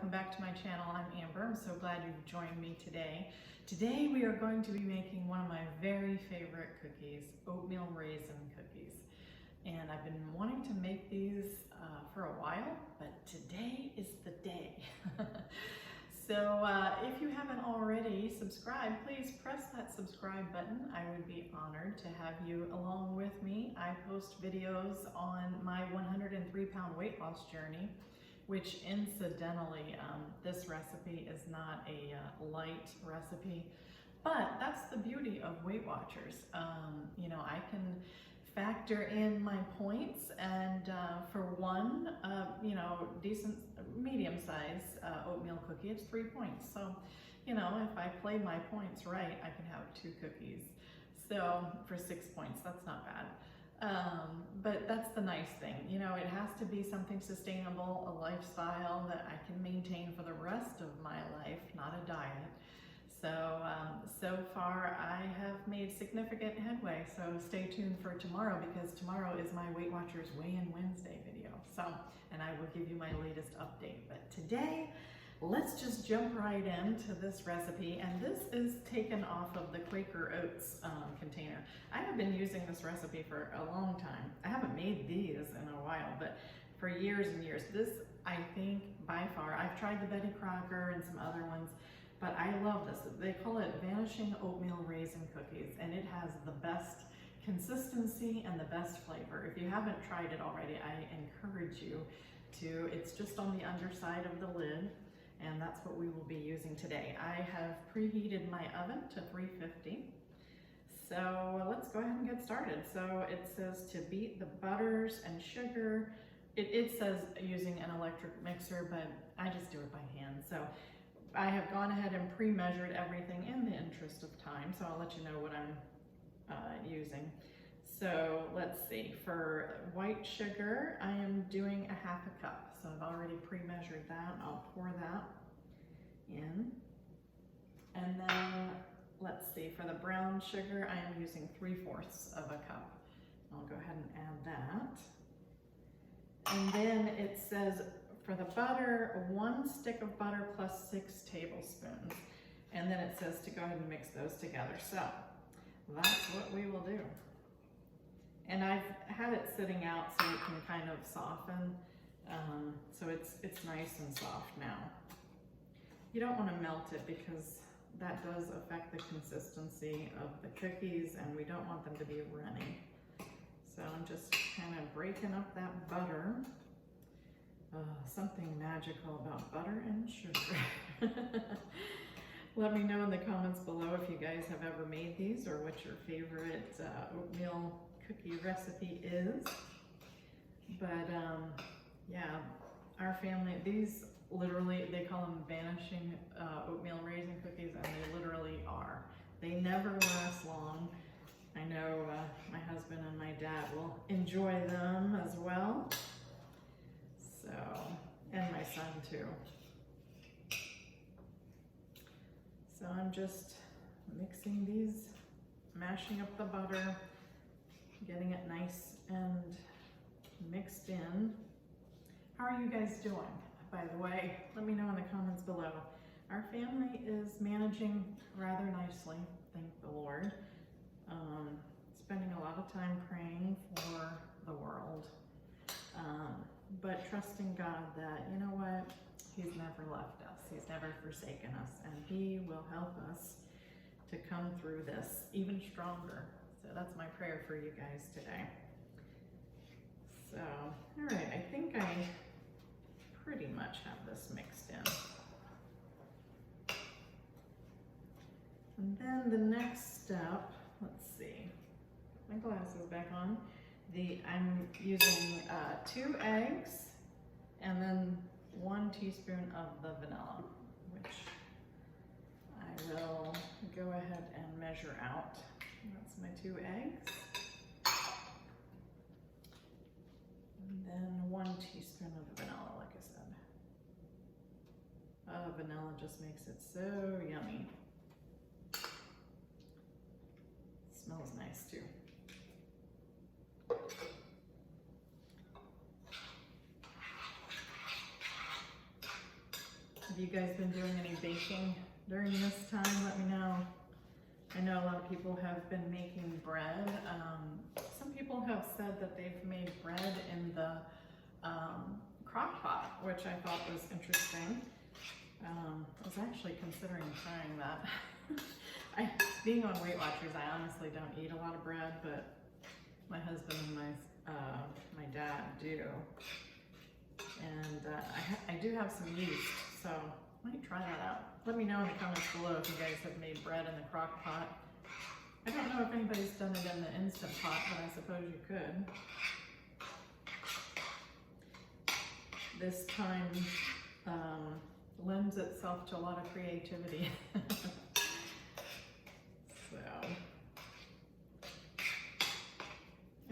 welcome back to my channel. I'm Amber. I'm so glad you've joined me today. Today we are going to be making one of my very favorite cookies, oatmeal raisin cookies. And I've been wanting to make these for a while, but today is the day. So if you haven't already subscribed, please press that subscribe button. I would be honored to have you along with me. I post videos on my 103-pound weight loss journey, which incidentally, this recipe is not a light recipe, but that's the beauty of Weight Watchers. You know, I can factor in my points, and for one, you know, decent, medium-sized oatmeal cookie, it's 3 points. So, you know, if I play my points right, I can have 2 cookies. So for 6 points, that's not bad. But that's the nice thing, you know, it has to be something sustainable, a lifestyle that I can maintain for the rest of my life, not a diet. So, so far I have made significant headway, so stay tuned for tomorrow, because tomorrow is my Weight Watchers Weigh-In Wednesday video. So, and I will give you my latest update. But today, let's just jump right into this recipe. And this is taken off of the Quaker oats container. I have been using this recipe for a long time. I haven't made these in a while, but for years and years. This, I think, by far, I've tried the Betty Crocker and some other ones, but I love this. They call it Vanishing Oatmeal Raisin Cookies, and it has the best consistency and the best flavor. If you haven't tried it already, I encourage you to. It's just on the underside of the lid, and that's what we will be using today. I have preheated my oven to 350. So let's go ahead and get started. So it says to beat the butters and sugar. It says using an electric mixer, but I just do it by hand. So I have gone ahead and pre-measured everything in the interest of time, so I'll let you know what I'm using. So let's see, for white sugar, I am doing a 1/2 cup. So I've already pre-measured that. I'll pour that in. And then let's see, for the brown sugar, I am using 3/4 of a cup. I'll go ahead and add that. And then it says for the butter, 1 stick of butter plus 6 tablespoons. And then it says to go ahead and mix those together. So that's what we will do. And I've had it sitting out so it can kind of soften. So it's nice and soft now. You don't want to melt it because that does affect the consistency of the cookies, and we don't want them to be runny. So I'm just kind of breaking up that butter. Something magical about butter and sugar. Let me know in the comments below if you guys have ever made these, or what your favorite oatmeal cookie recipe is. But yeah, our family, these literally, they call them Vanishing Oatmeal Raisin Cookies, and they literally are. They never last long. I know my husband and my dad will enjoy them as well. So, and my son too. So I'm just mixing these, mashing up the butter, getting it nice and mixed in. How are you guys doing, by the way? Let me know in the comments below. Our family is managing rather nicely, thank the Lord. Spending a lot of time praying for the world. But trusting God that, you know what, He's never left us. He's never forsaken us, and He will help us to come through this even stronger. So that's my prayer for you guys today. So, all right, I think I pretty much have this mixed in. And then the next step, let's see, my glasses back on. I'm using 2 eggs and then 1 teaspoon of the vanilla, which I will go ahead and measure out. That's my 2 eggs. And then 1 teaspoon of vanilla, like I said. Vanilla just makes it so yummy. It smells nice too. Have you guys been doing any baking during this time? Let me know. I know a lot of people have been making bread. Some people have said that they've made bread in the crock pot, which I thought was interesting. I was actually considering trying that. Being on Weight Watchers, I honestly don't eat a lot of bread, but my husband and my dad do. And I do have some yeast, so I might try that out. Let me know in the comments below if you guys have made bread in the crock pot. I don't know if anybody's done it in the Instant Pot, but I suppose you could. This time lends itself to a lot of creativity. So,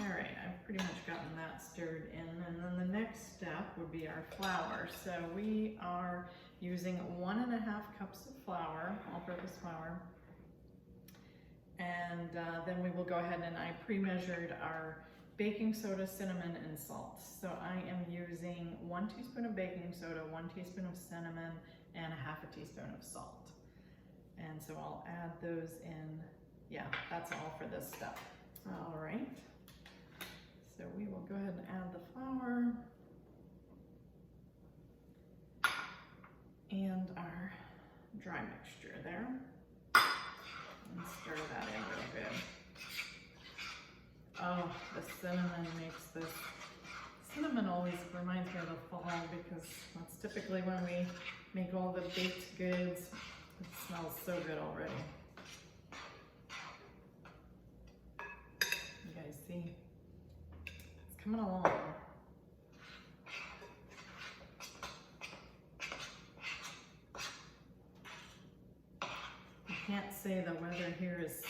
all right, I've pretty much gotten that stirred in, and then the next step would be our flour. So we are using 1.5 cups of flour, all-purpose flour, and then we will go ahead and I pre-measured our baking soda, cinnamon, and salt. So I am using 1 teaspoon of baking soda, 1 teaspoon of cinnamon, and 1/2 teaspoon of salt. And so I'll add those in. Yeah, that's all for this step. All right. So we will go ahead and add the flour and our dry mixture there. And stir that in real good. Oh, the cinnamon makes this. Cinnamon always reminds me of the fall because that's typically when we make all the baked goods. It smells so good already. You guys see? It's coming along. I can't say the weather here is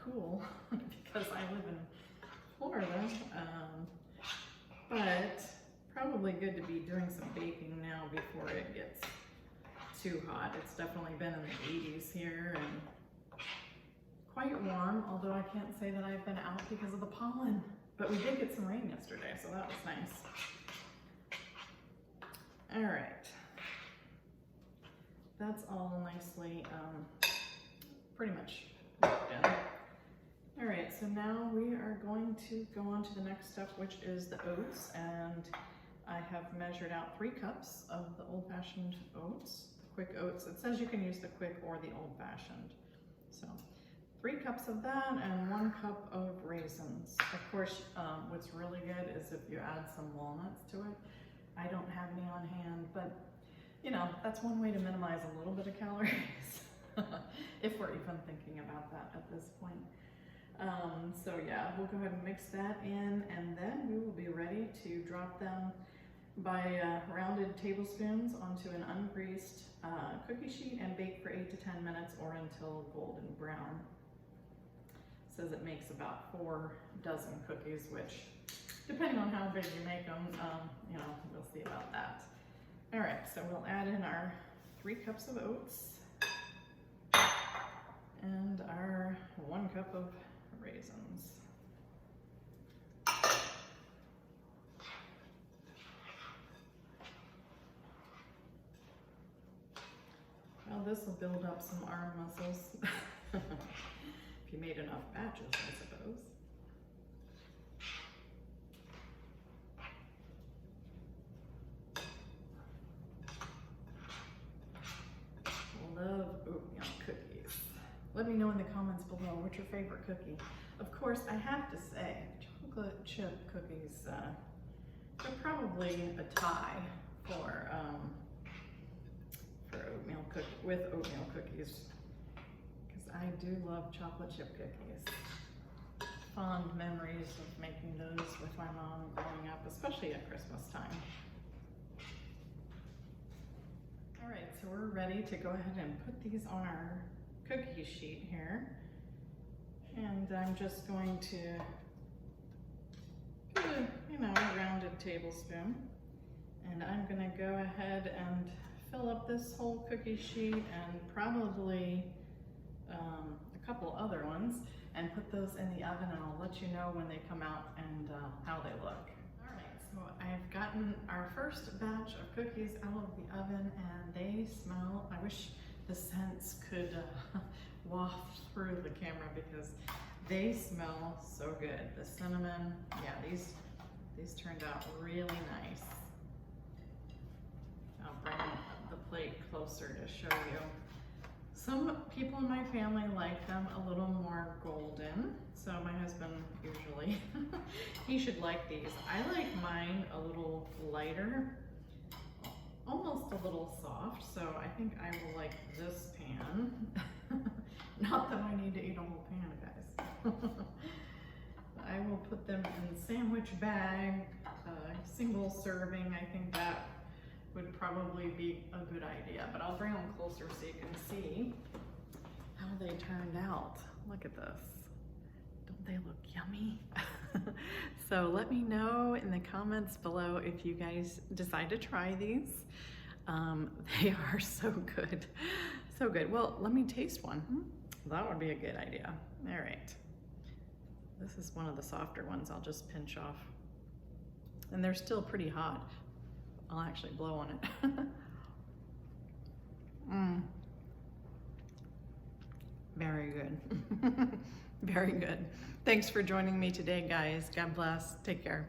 cool because I live in Florida, but probably good to be doing some baking now before it gets too hot. It's definitely been in the 80s here and quite warm, although I can't say that I've been out because of the pollen, but we did get some rain yesterday, so that was nice. All right, that's all nicely pretty much worked in. All right, so now we are going to go on to the next step, which is the oats, and I have measured out 3 cups of the old-fashioned oats, the quick oats. It says you can use the quick or the old-fashioned. So 3 cups of that and 1 cup of raisins. Of course, what's really good is if you add some walnuts to it. I don't have any on hand, but you know, that's one way to minimize a little bit of calories, if we're even thinking about that at this point. So yeah, we'll go ahead and mix that in, and then we will be ready to drop them by rounded tablespoons onto an ungreased cookie sheet and bake for 8 to 10 minutes or until golden brown. It says it makes about 4 dozen cookies, which depending on how big you make them, you know, we'll see about that. All right, so we'll add in our 3 cups of oats and our 1 cup of raisins. Well, this will build up some arm muscles. If you made enough batches, I suppose. Love oatmeal cookies. Let me know in the comments below what's your favorite cookie. Of course, I have to say, chocolate chip cookies, they're probably a tie for oatmeal cookies, because I do love chocolate chip cookies. Fond memories of making those with my mom growing up, especially at Christmas time. All right, so we're ready to go ahead and put these on our cookie sheet here. And I'm just going to put a rounded tablespoon. And I'm gonna go ahead and fill up this whole cookie sheet and probably a couple other ones and put those in the oven, and I'll let you know when they come out and how they look. All right, so I've gotten our first batch of cookies out of the oven and they smell. I wish the scents could waft through the camera because they smell so good. The cinnamon, yeah, these turned out really nice. I'll bring the plate closer to show you. Some people in my family like them a little more golden, so my husband usually, he should like these. I like mine a little lighter, almost a little soft, so I think I will like this pan. Not that I need to eat a whole pan, guys. I will put them in sandwich bag, single serving. I think that would probably be a good idea, but I'll bring them closer so you can see how they turned out. Look at this. Don't they look yummy? So let me know in the comments below if you guys decide to try these. They are so good, so good. Well, let me taste one. That would be a good idea. All right. This is one of the softer ones. I'll just pinch off. And they're still pretty hot. I'll actually blow on it. Very good. Very good. Thanks for joining me today, guys. God bless. Take care.